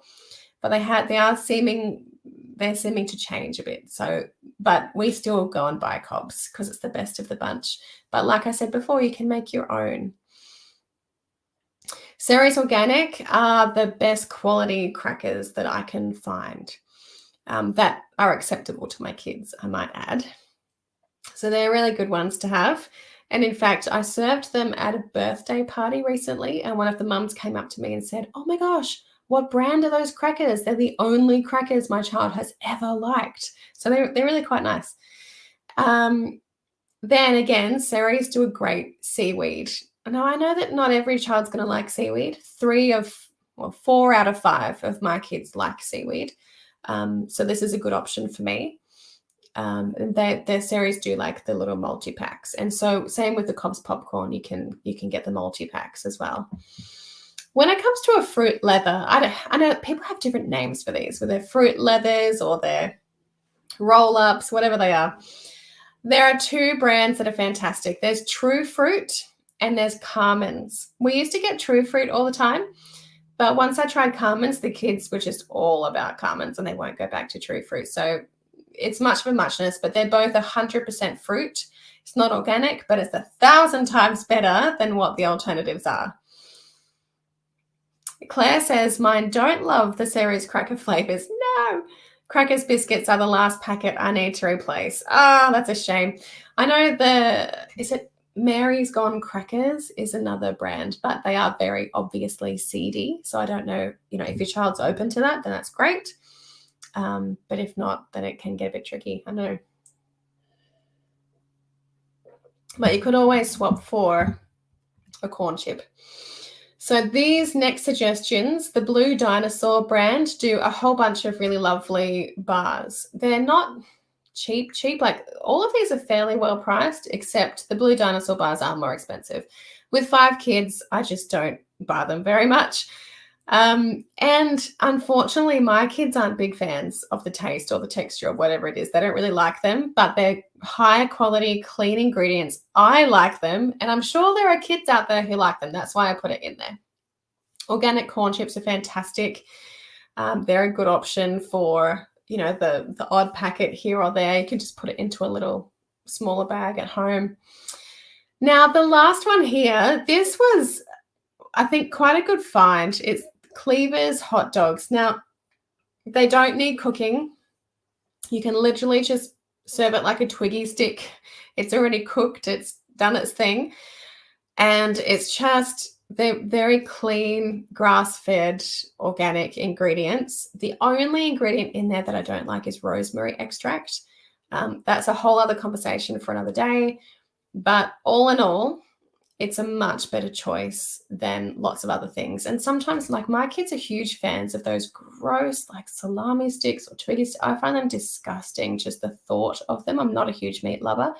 but they are seeming they're seeming to change a bit. So, but we still go and buy Cobs because it's the best of the bunch. But like I said before, you can make your own. Ceres Organic are the best quality crackers that I can find that are acceptable to my kids, I might add. So they're really good ones to have. And in fact, I served them at a birthday party recently, and one of the mums came up to me and said, "Oh my gosh, what brand are those crackers? They're the only crackers my child has ever liked." So they're really quite nice. Then again, Ceres do a great seaweed. Now, I know that not every child's going to like seaweed. 4 out of 5 of my kids like seaweed. So this is a good option for me. And their Ceres do like the little multi-packs. And so same with the Cobb's popcorn, you can get the multi-packs as well. When it comes to a fruit leather, I know people have different names for these, whether they're fruit leathers or they're roll-ups, whatever they are. There are 2 brands that are fantastic. There's True Fruit and there's Carmen's. We used to get True Fruit all the time, but once I tried Carmen's, the kids were just all about Carmen's and they won't go back to True Fruit. So it's much of a muchness, but they're both 100% fruit. It's not organic, but it's 1,000 times better than what the alternatives are. Claire says, mine don't love the Ceres cracker flavors. No. Crackers biscuits are the last packet I need to replace. That's a shame. I know is it Mary's Gone Crackers is another brand, but they are very obviously seedy. So I don't know, if your child's open to that, then that's great. But if not, then it can get a bit tricky. I know. But you could always swap for a corn chip. So these next suggestions, the Blue Dinosaur brand do a whole bunch of really lovely bars. They're not cheap. Like all of these are fairly well priced, except the Blue Dinosaur bars are more expensive. With 5 kids, I just don't buy them very much. And unfortunately, my kids aren't big fans of the taste or the texture or whatever it is. They don't really like them, but they're high quality, clean ingredients. I like them, and I'm sure there are kids out there who like them. That's why I put it in there. Organic corn chips are fantastic. They're a good option for, the odd packet here or there. You can just put it into a little smaller bag at home. Now, the last one here, this was, I think, quite a good find. It's Cleaver's hot dogs. Now, they don't need cooking. You can literally just serve it like a Twiggy stick. It's already cooked. It's done its thing. And it's just, they're very clean, grass-fed, organic ingredients. The only ingredient in there that I don't like is rosemary extract. That's a whole other conversation for another day. But all in all, it's a much better choice than lots of other things. And sometimes, like, my kids are huge fans of those gross, like, salami sticks or Twiggy sticks. I find them disgusting, just the thought of them. I'm not a huge meat lover,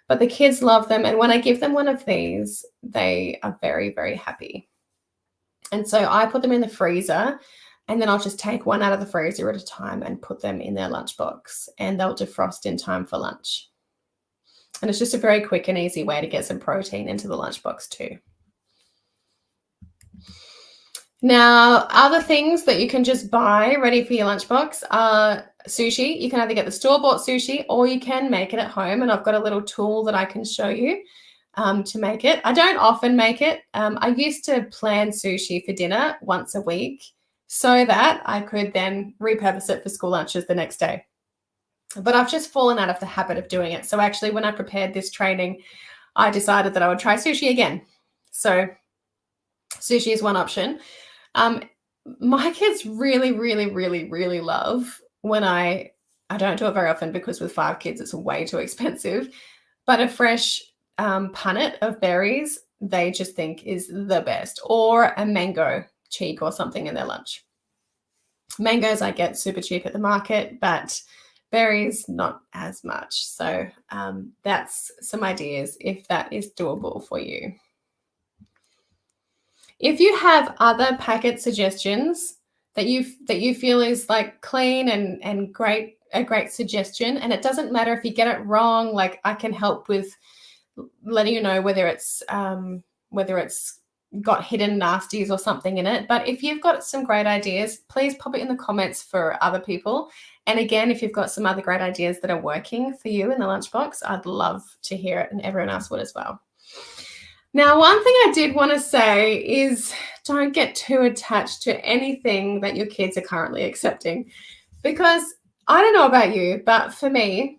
but the kids love them. And when I give them one of these, they are very, very happy. And so I put them in the freezer, and then I'll just take one out of the freezer at a time and put them in their lunchbox, and they'll defrost in time for lunch. And it's just a very quick and easy way to get some protein into the lunchbox too. Now, other things that you can just buy ready for your lunchbox are sushi. You can either get the store-bought sushi or you can make it at home. And I've got a little tool that I can show you to make it. I don't often make it. I used to plan sushi for dinner once a week so that I could then repurpose it for school lunches the next day. But I've just fallen out of the habit of doing it. So actually, when I prepared this training, I decided that I would try sushi again. So sushi is one option. My kids really, really, really, really love when I don't do it very often because with 5 kids, it's way too expensive. But a fresh punnet of berries, they just think is the best. Or a mango cheek or something in their lunch. Mangoes I get super cheap at the market, but berries, not as much. So that's some ideas if that is doable for you. If you have other packet suggestions that you feel is like clean and a great suggestion, and it doesn't matter if you get it wrong, like I can help with letting you know whether it's got hidden nasties or something in it. But if you've got some great ideas, please pop it in the comments for other people. And again, if you've got some other great ideas that are working for you in the lunchbox, I'd love to hear it, and everyone else would as well. Now, one thing I did want to say is don't get too attached to anything that your kids are currently accepting, because I don't know about you, but for me,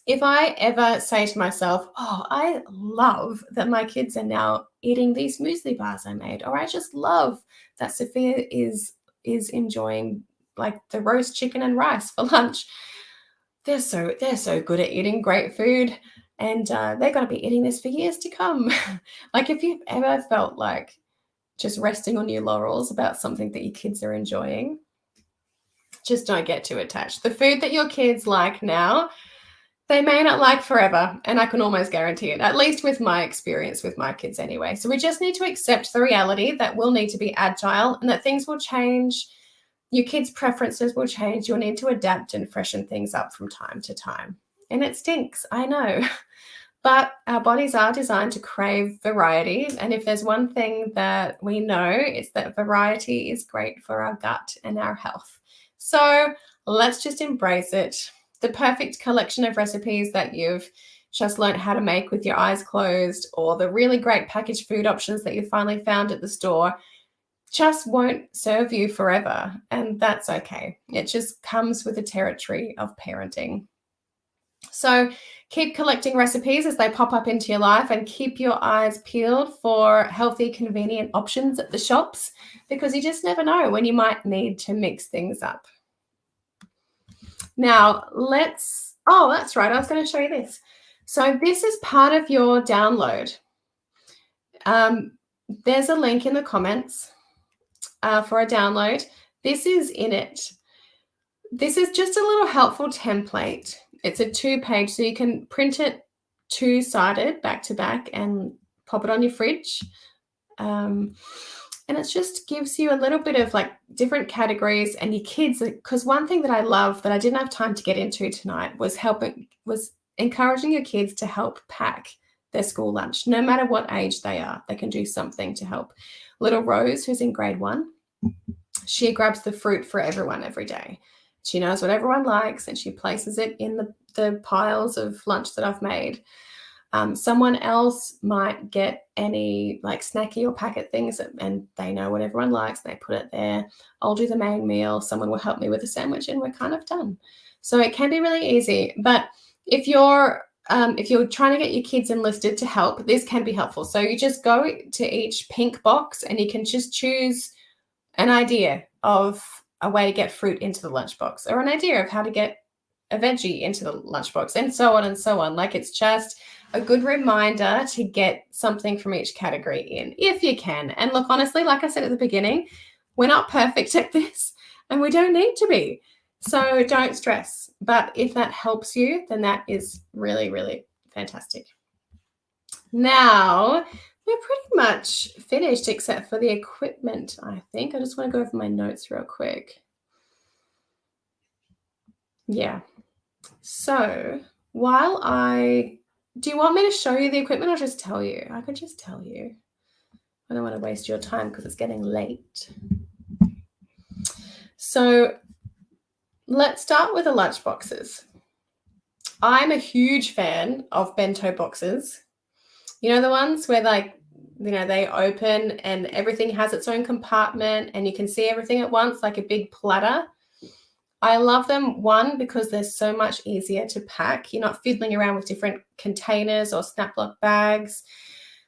if I ever say to myself, oh, I love that my kids are now eating these muesli bars I made, or I just love that Sophia is enjoying like the roast chicken and rice for lunch. They're so good at eating great food, and they're going to be eating this for years to come. Like if you've ever felt like just resting on your laurels about something that your kids are enjoying, just don't get too attached. The food that your kids like now, they may not like forever, and I can almost guarantee it, at least with my experience with my kids anyway. So we just need to accept the reality that we'll need to be agile and that things will change. Your kids' preferences will change. You'll need to adapt and freshen things up from time to time. And it stinks, I know. But our bodies are designed to crave variety. And if there's one thing that we know, it's that variety is great for our gut and our health. So let's just embrace it. The perfect collection of recipes that you've just learned how to make with your eyes closed, or the really great packaged food options that you finally found at the store, just won't serve you forever. And that's okay. It just comes with the territory of parenting. So keep collecting recipes as they pop up into your life, and keep your eyes peeled for healthy, convenient options at the shops, because you just never know when you might need to mix things up. Now oh, that's right. I was going to show you this. So this is part of your download. There's a link in the comments for a download. This is in it. This is just a little helpful template. It's a 2-page, so you can print it 2-sided back to back and pop it on your fridge. And it just gives you a little bit of like different categories and your kids. Because one thing that I love that I didn't have time to get into tonight was encouraging your kids to help pack their school lunch, no matter what age they are. They can do something to help. Little Rose, who's in grade 1, she grabs the fruit for everyone every day. She knows what everyone likes, and she places it in the piles of lunch that I've made. Someone else might get any like snacky or packet things, and they know what everyone likes. They put it there. I'll do the main meal. Someone will help me with a sandwich, and we're kind of done. So it can be really easy. But if you're trying to get your kids enlisted to help, this can be helpful. So you just go to each pink box, and you can just choose an idea of a way to get fruit into the lunchbox, or an idea of how to get a veggie into the lunchbox, and so on and so on. Like, it's just a good reminder to get something from each category in, if you can. And look, honestly, like I said at the beginning, we're not perfect at this, and we don't need to be. So don't stress. But if that helps you, then that is really, really fantastic. Now, we're pretty much finished except for the equipment, I think. I just want to go over my notes real quick. Yeah. So do you want me to show you the equipment or just tell you? I could just tell you. I don't want to waste your time because it's getting late. So let's start with the lunch boxes. I'm a huge fan of bento boxes. You know, the ones where they open and everything has its own compartment and you can see everything at once, like a big platter. I love them, one, because they're so much easier to pack. You're not fiddling around with different containers or Snaplock bags.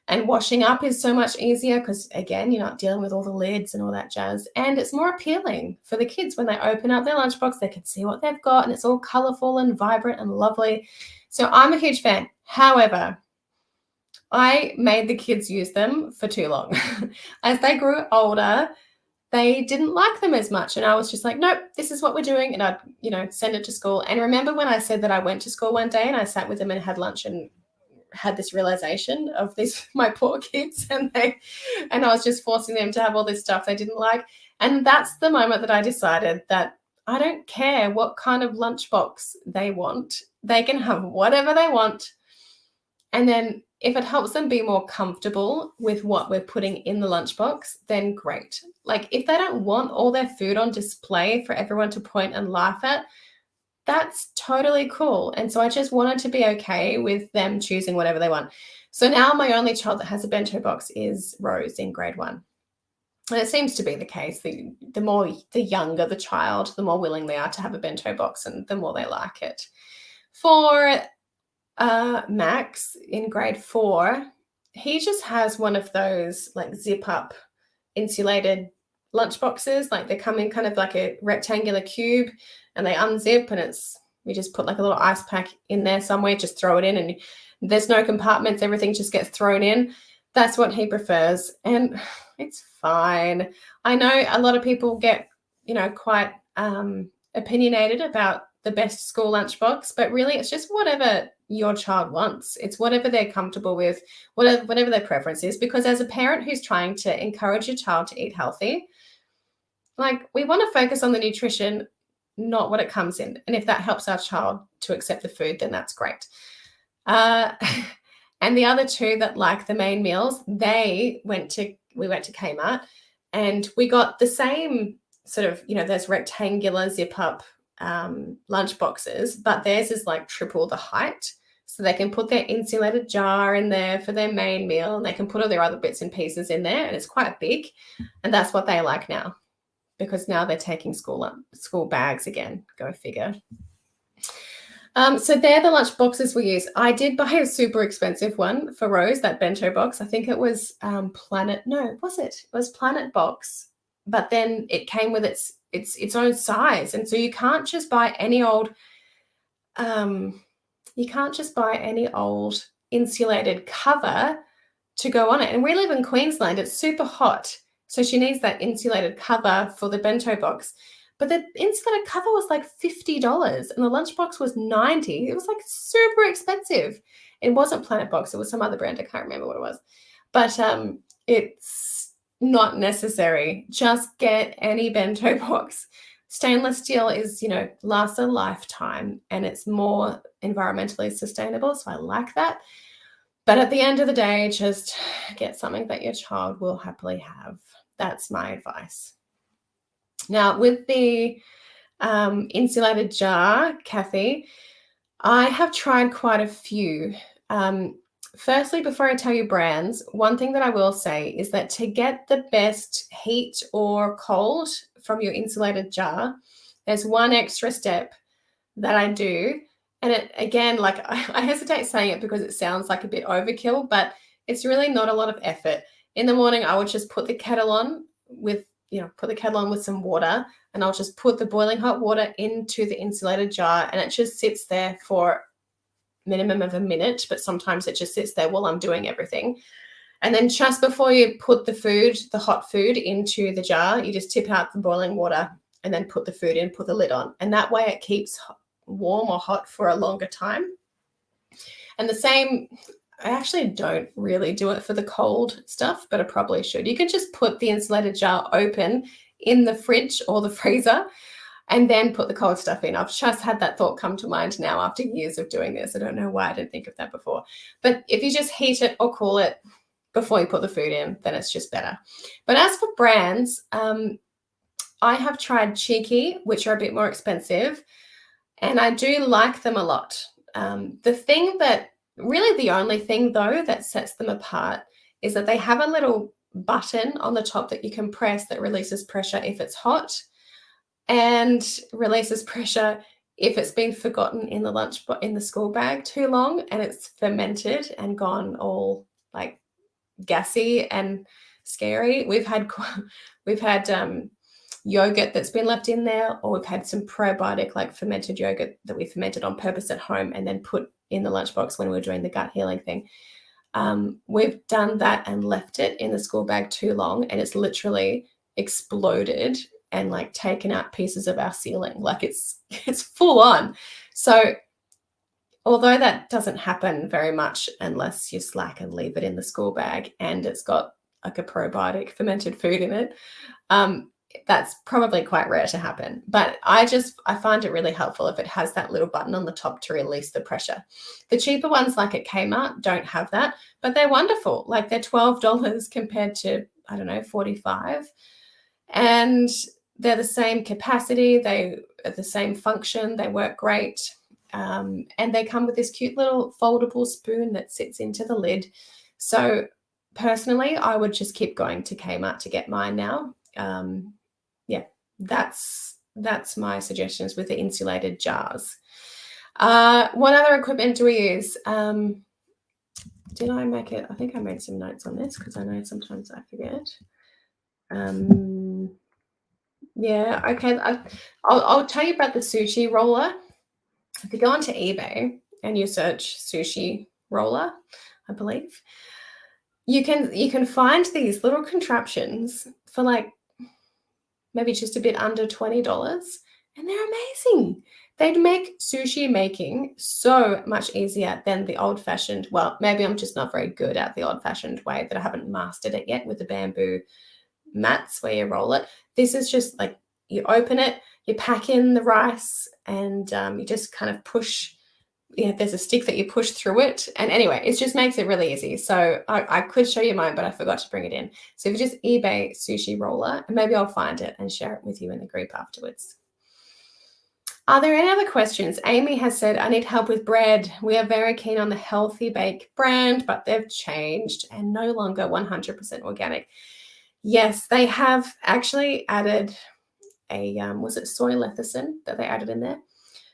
And washing up is so much easier because, again, you're not dealing with all the lids and all that jazz. And it's more appealing for the kids when they open up their lunchbox. They can see what they've got, and it's all colorful and vibrant and lovely. So I'm a huge fan. However, I made the kids use them for too long. As they grew older, they didn't like them as much. And I was just like, nope, this is what we're doing. And I'd, send it to school. And remember when I said that I went to school one day and I sat with them and had lunch and had this realization of my poor kids, and I was just forcing them to have all this stuff they didn't like. And that's the moment that I decided that I don't care what kind of lunchbox they want. They can have whatever they want. And then if it helps them be more comfortable with what we're putting in the lunchbox, then great. Like if they don't want all their food on display for everyone to point and laugh at, that's totally cool. And so I just wanted to be okay with them choosing whatever they want. So now my only child that has a bento box is Rose in grade 1. And it seems to be the case. The younger the child, the more willing they are to have a bento box and the more they like it. For Max in grade 4, he just has one of those like zip up insulated lunch boxes. Like they come in kind of like a rectangular cube and they unzip and we just put like a little ice pack in there somewhere, just throw it in and there's no compartments. Everything just gets thrown in. That's what he prefers. And it's fine. I know a lot of people get, quite opinionated about the best school lunchbox, but really it's just whatever your child wants. It's whatever they're comfortable with, whatever their preference is. Because as a parent who's trying to encourage your child to eat healthy, like we want to focus on the nutrition, not what it comes in. And if that helps our child to accept the food, then that's great. And the other two that like the main meals, we went to Kmart and we got the same sort of, those rectangular zip up lunch boxes, but theirs is like triple the height. So they can put their insulated jar in there for their main meal and they can put all their other bits and pieces in there and it's quite big. And that's what they like now because now they're taking school bags again. Go figure. So they're the lunch boxes we use. I did buy a super expensive one for Rose, that bento box. I think it was Planet Box, but then it came with its own size. And so you can't just buy any old insulated cover to go on it. And we live in Queensland. It's super hot. So she needs that insulated cover for the bento box. But the insulated cover was like $50 and the lunchbox was $90. It was like super expensive. It wasn't Planet Box. It was some other brand. I can't remember what it was. But it's not necessary. Just get any bento box. Stainless steel is, lasts a lifetime and it's more environmentally sustainable. So I like that. But at the end of the day, just get something that your child will happily have. That's my advice. Now, with the insulated jar, Kathy, I have tried quite a few. Firstly, before I tell you brands, one thing that I will say is that to get the best heat or cold from your insulated jar, there's one extra step that I do. And it, again, like I hesitate saying it because it sounds like a bit overkill, but it's really not a lot of effort. In the morning, I would just put the kettle on with some water and I'll just put the boiling hot water into the insulated jar and it just sits there for minimum of a minute, but sometimes it just sits there while I'm doing everything. And then just before you put the hot food into the jar, you just tip out the boiling water and then put the food in, put the lid on. And that way it keeps warm or hot for a longer time. And the same, I actually don't really do it for the cold stuff, but I probably should. You can just put the insulated jar open in the fridge or the freezer and then put the cold stuff in. I've just had that thought come to mind now after years of doing this. I don't know why I didn't think of that before. But if you just heat it or cool it before you put the food in, then it's just better. But as for brands, I have tried Cheeky, which are a bit more expensive, and I do like them a lot. Really the only thing, though, that sets them apart is that they have a little button on the top that you can press that releases pressure if it's hot and releases pressure if it's been forgotten in the school bag too long and it's fermented and gone all like gassy and scary. We've had yogurt that's been left in there, or we've had some probiotic like fermented yogurt that we fermented on purpose at home and then put in the lunchbox when we were doing the gut healing thing. We've done that and left it in the school bag too long and it's literally exploded and like taken out pieces of our ceiling. Like it's full on. So although that doesn't happen very much unless you slack and leave it in the school bag and it's got like a probiotic fermented food in it, that's probably quite rare to happen. But I find it really helpful if it has that little button on the top to release the pressure. The cheaper ones like at Kmart don't have that, but they're wonderful. Like they're $12 compared to, I don't know, $45. And they're the same capacity, they are the same function, they work great. And they come with this cute little foldable spoon that sits into the lid. So personally, I would just keep going to Kmart to get mine now. Yeah, that's my suggestions with the insulated jars. What other equipment do we use? Did I make it? I think I made some notes on this because I know sometimes I forget. Yeah, okay. I'll tell you about the sushi roller. If you go onto eBay and you search sushi roller, I believe, you can find these little contraptions for like maybe just a bit under $20, and they're amazing. They'd make sushi making so much easier than the old-fashioned, well, maybe I'm just not very good at the old-fashioned way, that I haven't mastered it yet with the bamboo mats where you roll it. This is just like you open it, you pack in the rice, and you just kind of push. Yeah, there's a stick that you push through it. And anyway, it just makes it really easy. So I could show you mine, but I forgot to bring it in. So if you just eBay sushi roller, and maybe I'll find it and share it with you in the group afterwards. Are there any other questions? Amy has said, I need help with bread. We are very keen on the Healthy Bake brand, but they've changed and no longer 100% organic. Yes, they have actually added a, was it soy lecithin that they added in there?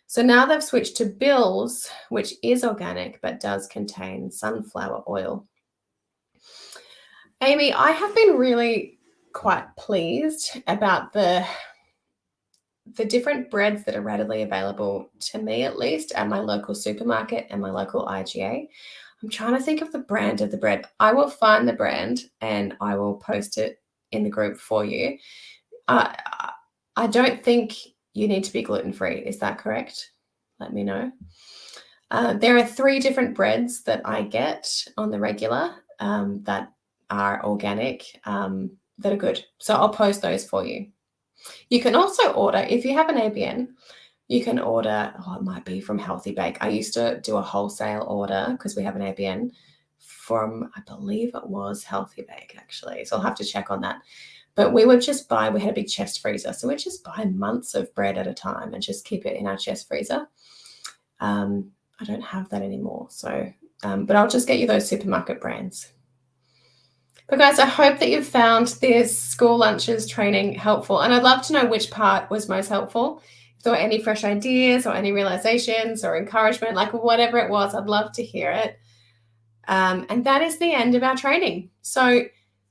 So now they've switched to Bill's, which is organic, but does contain sunflower oil. Amy, I have been really quite pleased about the different breads that are readily available, to me at least, at my local supermarket and my local IGA. I'm trying to think of the brand of the bread. I will find the brand and I will post it in the group for you. I don't think you need to be gluten-free. Is that correct? Let me know. There are 3 different breads that I get on the regular that are organic, that are good. So I'll post those for you. You can also order, if you have an ABN, you can order, it might be from Healthy Bake. I used to do a wholesale order because we have an ABN from, I believe it was Healthy Bake actually. So I'll have to check on that. But we would just buy, we had a big chest freezer. So we'd just buy months of bread at a time and just keep it in our chest freezer. I don't have that anymore. So, but I'll just get you those supermarket brands. But guys, I hope that you've found this school lunches training helpful. And I'd love to know which part was most helpful. If there were any fresh ideas or any realizations or encouragement, like whatever it was, I'd love to hear it. And that is the end of our training. So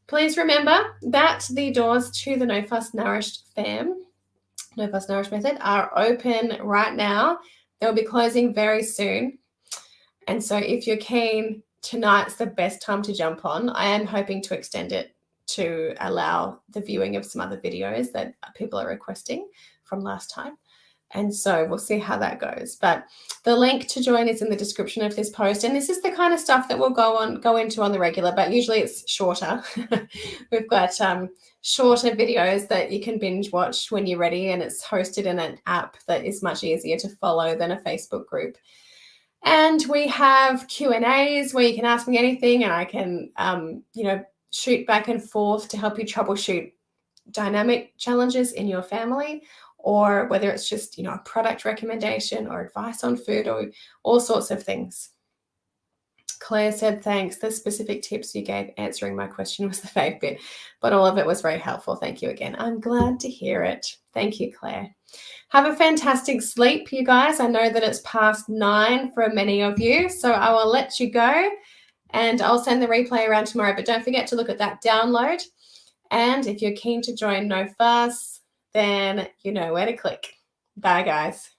please remember that the doors to the No Fuss Nourished fam, No Fuss Nourished method, are open right now. They'll be closing very soon. And so if you're keen, tonight's the best time to jump on. I am hoping to extend it to allow the viewing of some other videos that people are requesting from last time. And so we'll see how that goes. But the link to join is in the description of this post. And this is the kind of stuff that we'll go into on the regular, but usually it's shorter. We've got shorter videos that you can binge watch when you're ready, and it's hosted in an app that is much easier to follow than a Facebook group. And we have Q&As where you can ask me anything, and I can, shoot back and forth to help you troubleshoot dynamic challenges in your family, or whether it's just, a product recommendation or advice on food or all sorts of things. Claire said, thanks. The specific tips you gave answering my question was the fave bit, but all of it was very helpful. Thank you again. I'm glad to hear it. Thank you, Claire. Have a fantastic sleep, you guys. I know that it's past 9 for many of you, so I will let you go and I'll send the replay around tomorrow, but don't forget to look at that download. And if you're keen to join No Fuss, then you know where to click. Bye, guys.